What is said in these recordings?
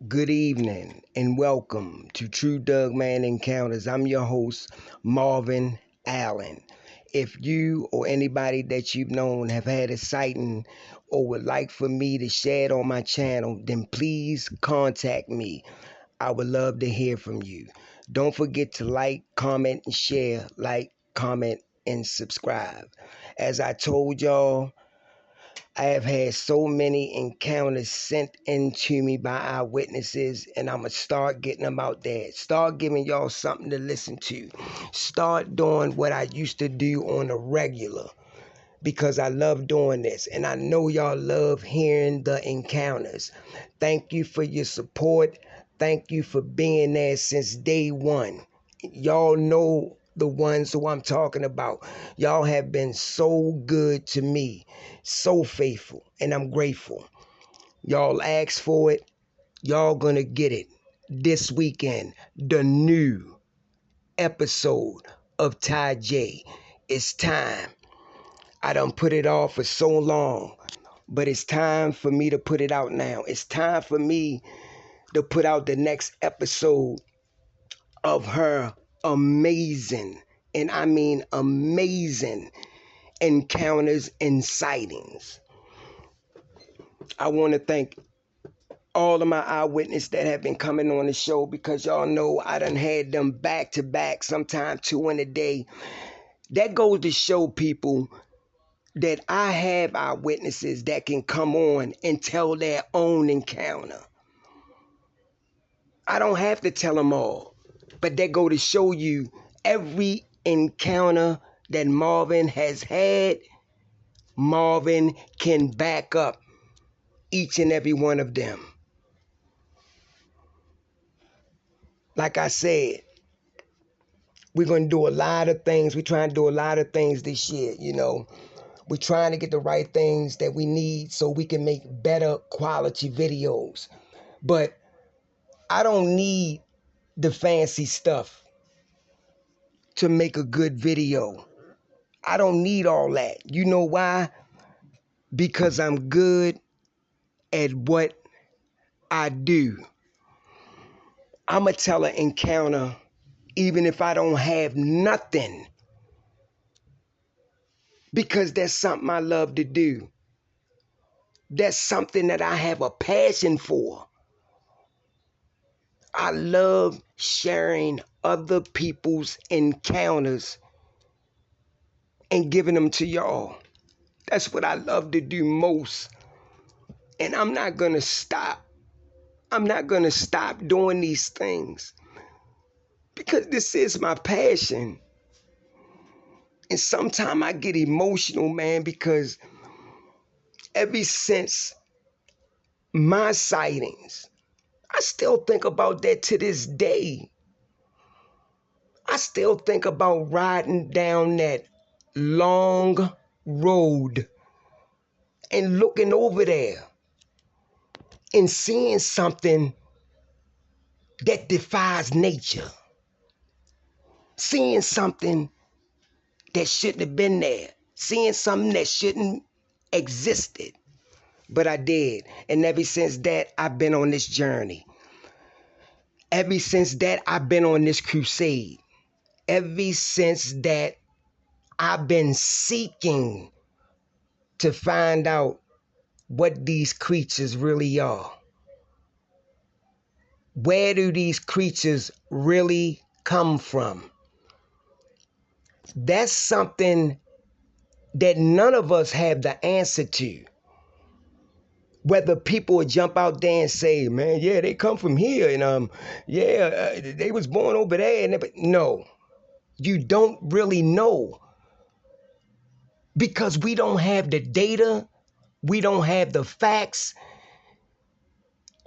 Good evening and welcome to True Doug Man Encounters. I'm your host, Marvin Allen. If you or anybody that you've known have had a sighting or would like for me to share it on my channel, then please contact me. I would love to hear from you. Don't forget to like, comment, and share. Like, comment, and subscribe. As I told y'all, I have had so many encounters sent into me by eyewitnesses, and I'm going to start getting them out there. Start giving y'all something to listen to. Start doing what I used to do on a regular because I love doing this, and I know y'all love hearing the encounters. Thank you for your support. Thank you for being there since day one. Y'all know the ones who I'm talking about. Y'all have been so good to me, so faithful, and I'm grateful. Y'all asked for it. Y'all gonna get it this weekend. The new episode of Ty J. It's time. I done put it off for so long, but it's time for me to put it out now. It's time for me to put out the next episode of her amazing, and I mean amazing, encounters and sightings. I want to thank all of my eyewitnesses that have been coming on the show because y'all know I done had them back to back, sometimes two in a day. That goes to show people that I have eyewitnesses that can come on and tell their own encounter. I don't have to tell them all, but that go to show you every encounter that Marvin has had, Marvin can back up each and every one of them. Like I said, we're going to do a lot of things. We're trying to do a lot of things this year, We're trying to get the right things that we need so we can make better quality videos. But I don't need the fancy stuff to make a good video. I don't need all that. You know why? Because I'm good at what I do. I'm going to tell an encounter even if I don't have nothing, because that's something I love to do. That's something that I have a passion for. I love sharing other people's encounters and giving them to y'all. That's what I love to do most. And I'm not going to stop. I'm not going to stop doing these things because this is my passion. And sometimes I get emotional, man, because ever since my sightings, I still think about that to this day. I still think about riding down that long road and looking over there and seeing something that defies nature. Seeing something that shouldn't have been there. Seeing something that shouldn't existed. But I did. And ever since that, I've been on this journey. Ever since that, I've been on this crusade. Ever since that, I've been seeking to find out what these creatures really are. Where do these creatures really come from? That's something that none of us have the answer to. Whether people would jump out there and say, man, yeah, they come from here, and they was born over there. No, you don't really know because we don't have the data, we don't have the facts,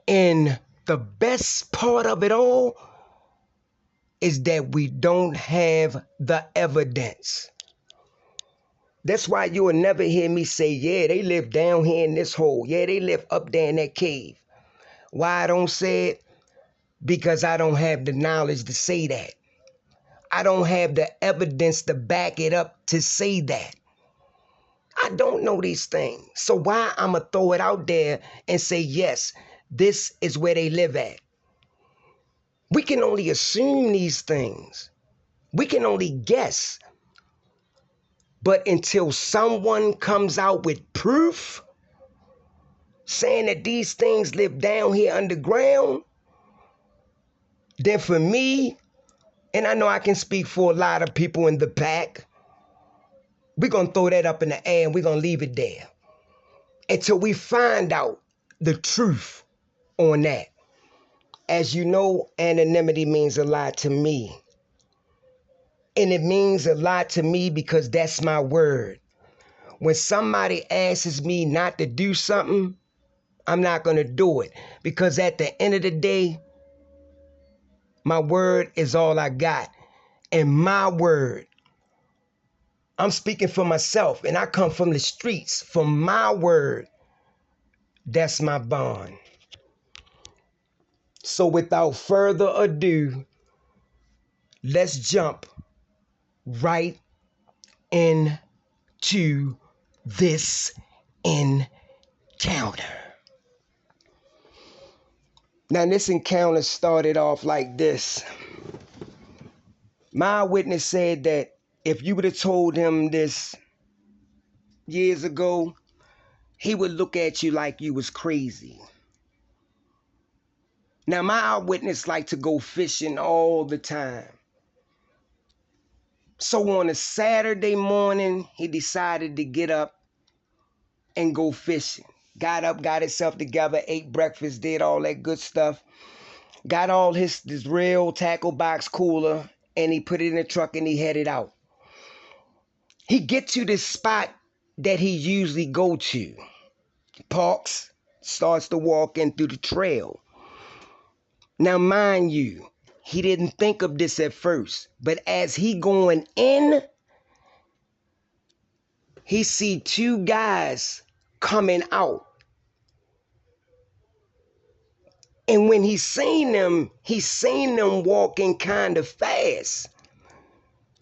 and the best part of it all is that we don't have the evidence. That's why you will never hear me say, yeah, they live down here in this hole. Yeah, they live up there in that cave. Why I don't say it? Because I don't have the knowledge to say that. I don't have the evidence to back it up to say that. I don't know these things. So why I'ma throw it out there and say, yes, this is where they live at. We can only assume these things. We can only guess. But until someone comes out with proof saying that these things live down here underground, then for me, and I know I can speak for a lot of people in the pack, we're going to throw that up in the air and we're going to leave it there until we find out the truth on that. As you know, anonymity means a lot to me. And it means a lot to me because that's my word. When somebody asks me not to do something, I'm not going to do it. Because at the end of the day, my word is all I got. And my word, I'm speaking for myself, and I come from the streets. For my word, that's my bond. So without further ado, let's jump right into this encounter. Now, this encounter started off like this. My witness said that if you would have told him this years ago, he would look at you like you was crazy. Now, my eyewitness liked to go fishing all the time. So on a Saturday morning, he decided to get up and go fishing. Got up, got himself together, ate breakfast, did all that good stuff. Got all this real tackle box cooler, and he put it in the truck and he headed out. He get to this spot that he usually go to. Parks, starts to walk in through the trail. Now, mind you, he didn't think of this at first, but as he going in, he see two guys coming out. And when he seen them walking kind of fast.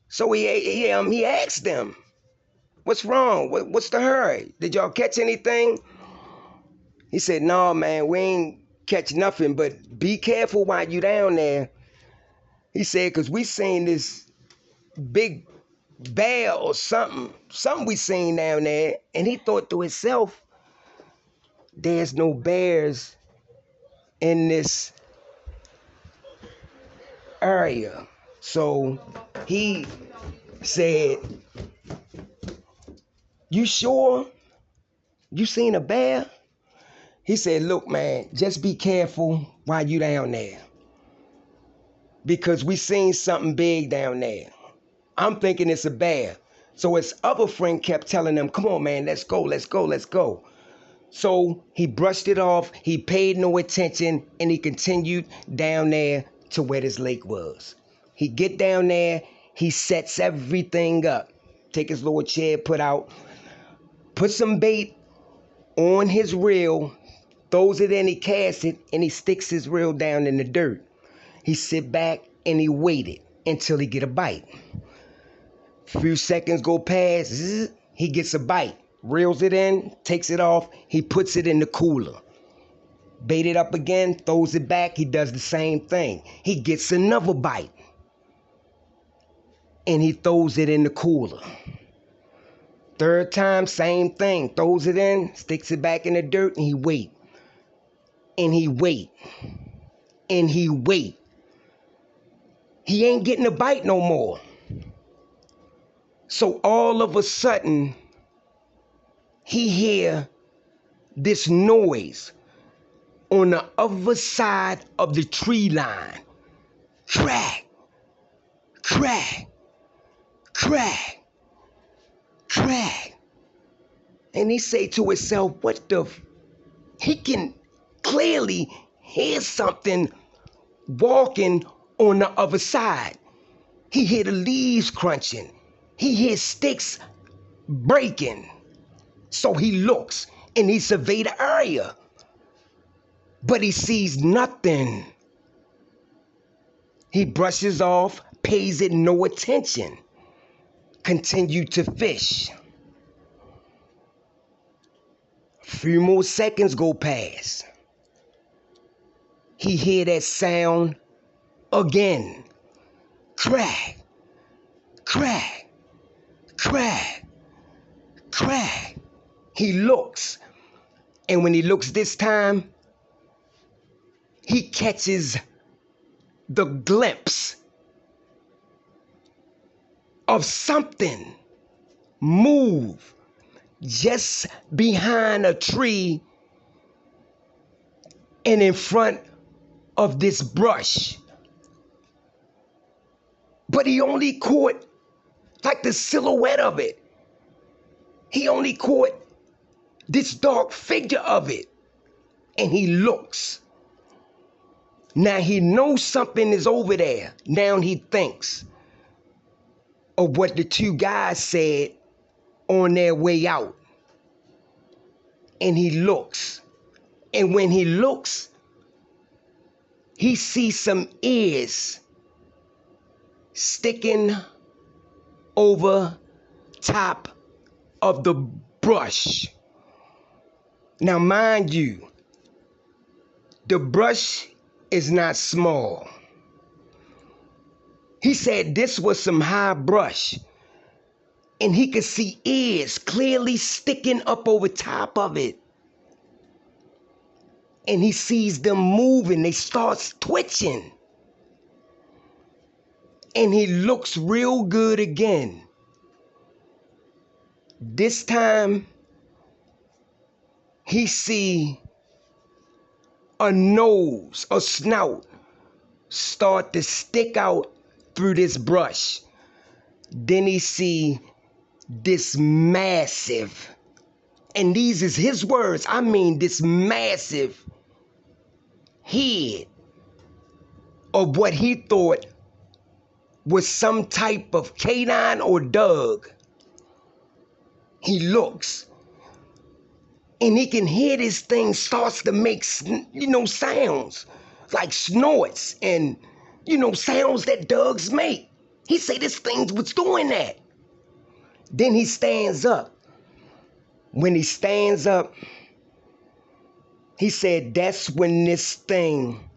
So he asked them, "What's wrong? What's the hurry? Did y'all catch anything?" He said, "No, man, we ain't catch nothing, but be careful while you down there." He said, "Because we seen this big bear or something we seen down there." And he thought to himself, there's no bears in this area. So he said, "You sure you seen a bear?" He said, "Look, man, just be careful while you down there. Because we seen something big down there. I'm thinking it's a bear." So his other friend kept telling him, "Come on, man, let's go, let's go, let's go." So he brushed it off, he paid no attention, and he continued down there to where this lake was. He get down there, he sets everything up. Take his little chair, put some bait on his reel, throws it in, he casts it, and he sticks his reel down in the dirt. He sit back and he waited until he get a bite. Few seconds go past, he gets a bite. Reels it in, takes it off, he puts it in the cooler. Bait it up again, throws it back, he does the same thing. He gets another bite. And he throws it in the cooler. Third time, same thing. Throws it in, sticks it back in the dirt, and he wait. And he wait. And he wait. He ain't getting a bite no more. So all of a sudden, he hear this noise on the other side of the tree line. Crack, crack, crack, crack. And he say to himself, what the he can clearly hear something walking on the other side. He hear the leaves crunching. He hears sticks breaking. So he looks and he surveys the area. But he sees nothing. He brushes off, pays it no attention. Continue to fish. A few more seconds go past. he hear that sound again. Crack, crack, crack, crack. He looks, and when he looks this time, he catches the glimpse of something move just behind a tree and in front of this brush. But he only caught like the silhouette of it. He only caught this dark figure of it. And he looks. Now he knows something is over there. Now he thinks of what the two guys said on their way out. And he looks. And when he looks, he sees some ears sticking over top of the brush. Now, mind you, the brush is not small. He said this was some high brush, and he could see ears clearly sticking up over top of it. And he sees them moving. They start twitching. And he looks real good again. This time, he see a nose, a snout, start to stick out through this brush. Then he see this massive, and these is his words, I mean this massive head of what he thought was some type of canine or dog. He looks, and he can hear this thing starts to make, sounds like snorts and, sounds that dogs make. He said this thing was doing that. Then he stands up. When he stands up, he said that's when this thing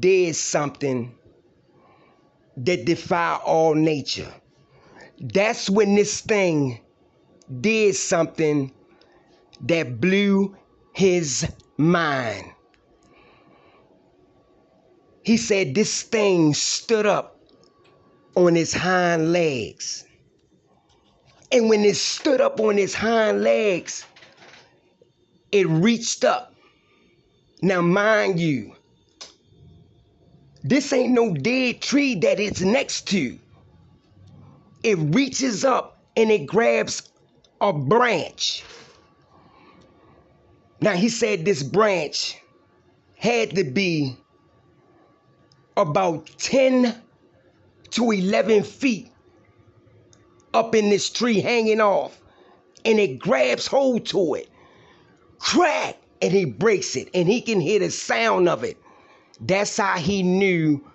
did something that defy all nature. That's when this thing did something that blew his mind. He said this thing stood up on his hind legs. And when it stood up on his hind legs, it reached up. Now, mind you, this ain't no dead tree that it's next to. It reaches up and it grabs a branch. Now, he said this branch had to be about 10 to 11 feet up in this tree hanging off. And it grabs hold to it. Crack! And he breaks it. And he can hear the sound of it. That's how he knew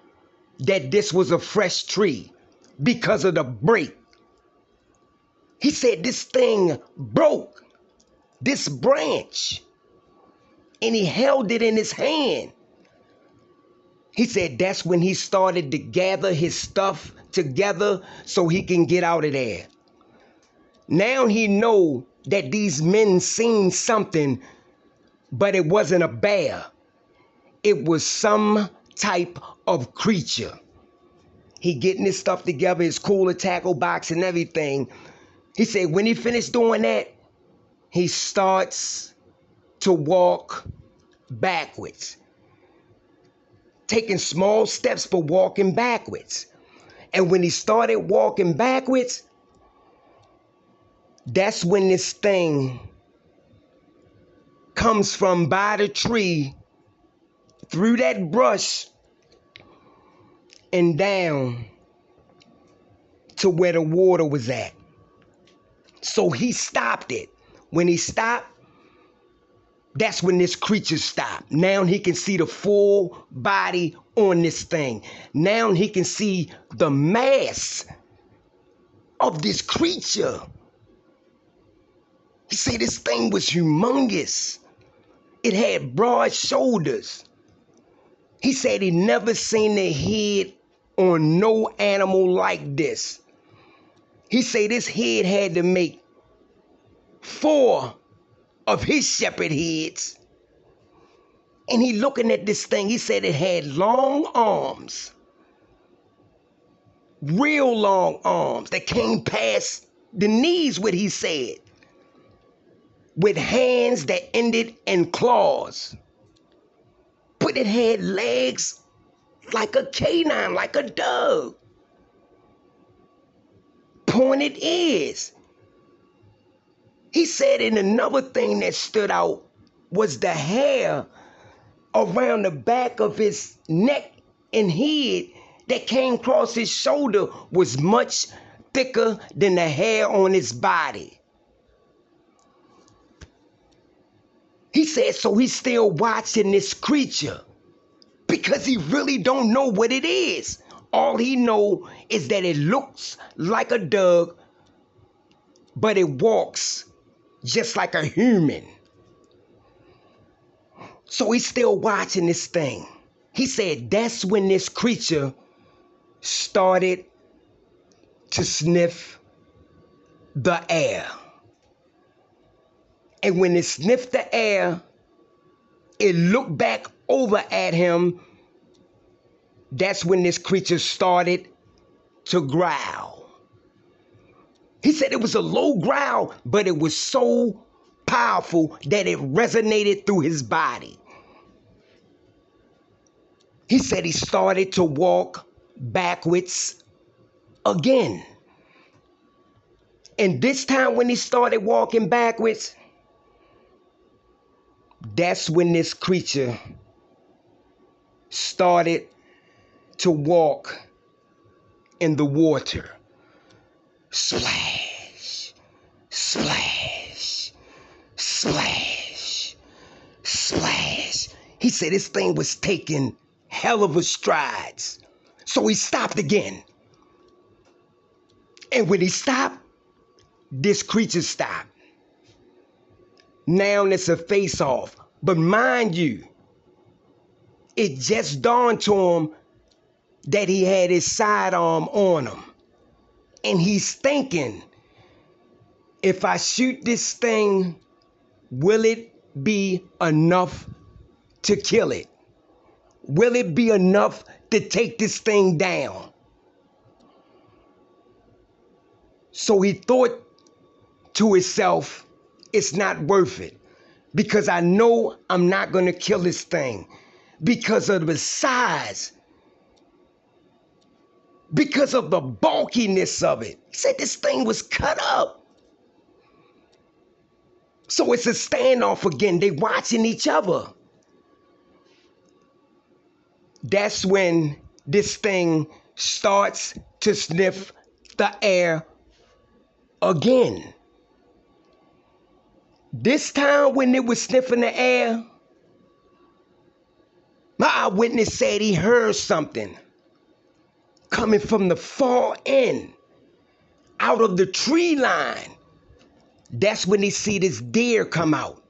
that this was a fresh tree, because of the break. He said this thing broke this branch, and he held it in his hand. He said that's when he started to gather his stuff together so he can get out of there. Now he know that these men seen something, but it wasn't a bear. It was some type of creature. He getting his stuff together, his cooler, tackle box and everything. He said when he finished doing that, he starts to walk backwards. Taking small steps but walking backwards. And when he started walking backwards, that's when this thing comes from by the tree, through that brush, and down to where the water was at. So he stopped it. When he stopped, that's when this creature stopped. Now he can see the full body on this thing. Now he can see the mass of this creature. He said this thing was humongous. It had broad shoulders. He said he never seen a head on no animal like this. He said this head had to make 4 of his shepherd heads. And he looking at this thing, he said it had long arms, real long arms that came past the knees, what he said, with hands that ended in claws. But it had legs like a canine, like a dog. Pointed ears. He said, and another thing that stood out was the hair around the back of his neck and head that came across his shoulder was much thicker than the hair on his body. He said, so he's still watching this creature because he really don't know what it is. All he know is that it looks like a dog, but it walks just like a human. So he's still watching this thing. He said that's when this creature started to sniff the air. And when it sniffed the air, it looked back over at him. That's when this creature started to growl. He said it was a low growl, but it was so powerful that it resonated through his body. He said he started to walk backwards again. And this time when he started walking backwards, that's when this creature started to walk in the water. Splash, splash, splash, splash. He said this thing was taking hell of a strides. So he stopped again. And when he stopped, this creature stopped. Now it's a face-off. But mind you, it just dawned to him that he had his sidearm on him. And he's thinking, if I shoot this thing, will it be enough to kill it? Will it be enough to take this thing down? So he thought to himself, it's not worth it, because I know I'm not going to kill this thing because of the size, because of the bulkiness of it. He said this thing was cut up. So it's a standoff again. They watching each other. That's when this thing starts to sniff the air again. This time when it was sniffing the air, my eyewitness said he heard something coming from the far end, out of the tree line. That's when he see this deer come out.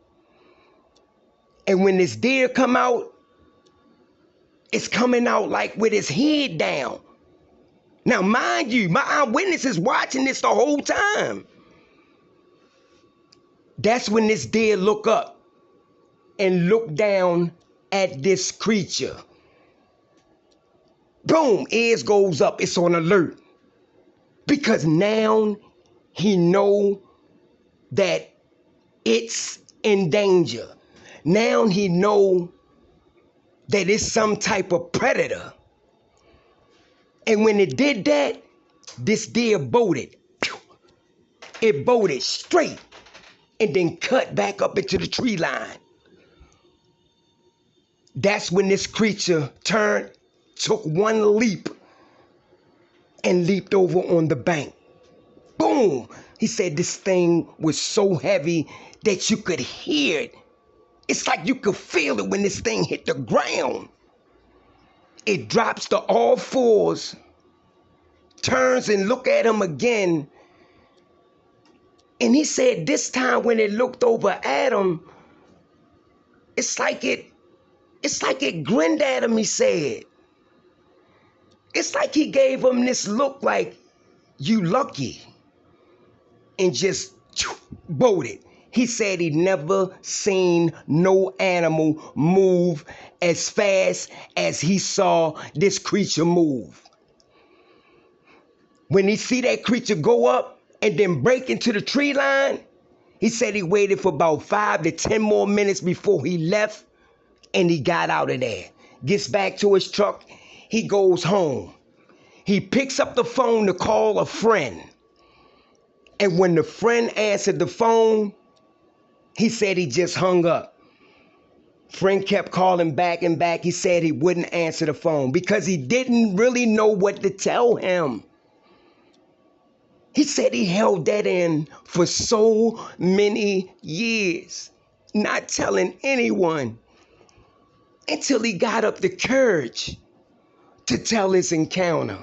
And when this deer come out, it's coming out like with his head down. Now, mind you, my eyewitness is watching this the whole time. That's when this deer look up and look down at this creature. Boom, ears goes up, it's on alert. Because now he know that it's in danger. Now he know that it's some type of predator. And when it did that, this deer bolted. It bolted straight and then cut back up into the tree line. That's when this creature turned, took one leap, and leaped over on the bank. Boom! He said this thing was so heavy that you could hear it. It's like you could feel it when this thing hit the ground. It drops to all fours, turns and look at him again. And he said this time when it looked over at him, it's like it It's like it grinned at him, he said. It's like he gave him this look like, you lucky, and just bolted. He said he never seen no animal move as fast as he saw this creature move. When he see that creature go up and then break into the tree line, he said he waited for about 5 to 10 more minutes before he left, and he got out of there. Gets back to his truck, he goes home. He picks up the phone to call a friend. And when the friend answered the phone, he said he just hung up. Friend kept calling back and back. He said he wouldn't answer the phone because he didn't really know what to tell him. He said he held that in for so many years, not telling anyone, until he got up the courage to tell his encounter.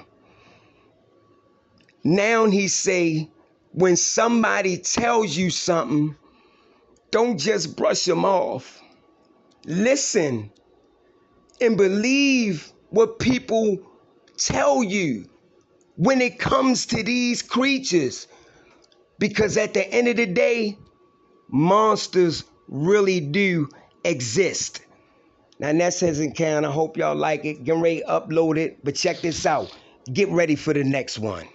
Now he say, when somebody tells you something, don't just brush them off. Listen and believe what people tell you when it comes to these creatures. Because at the end of the day, monsters really do exist. Now that's his encounter. Hope y'all like it. Get ready to upload it. But check this out. Get ready for the next one.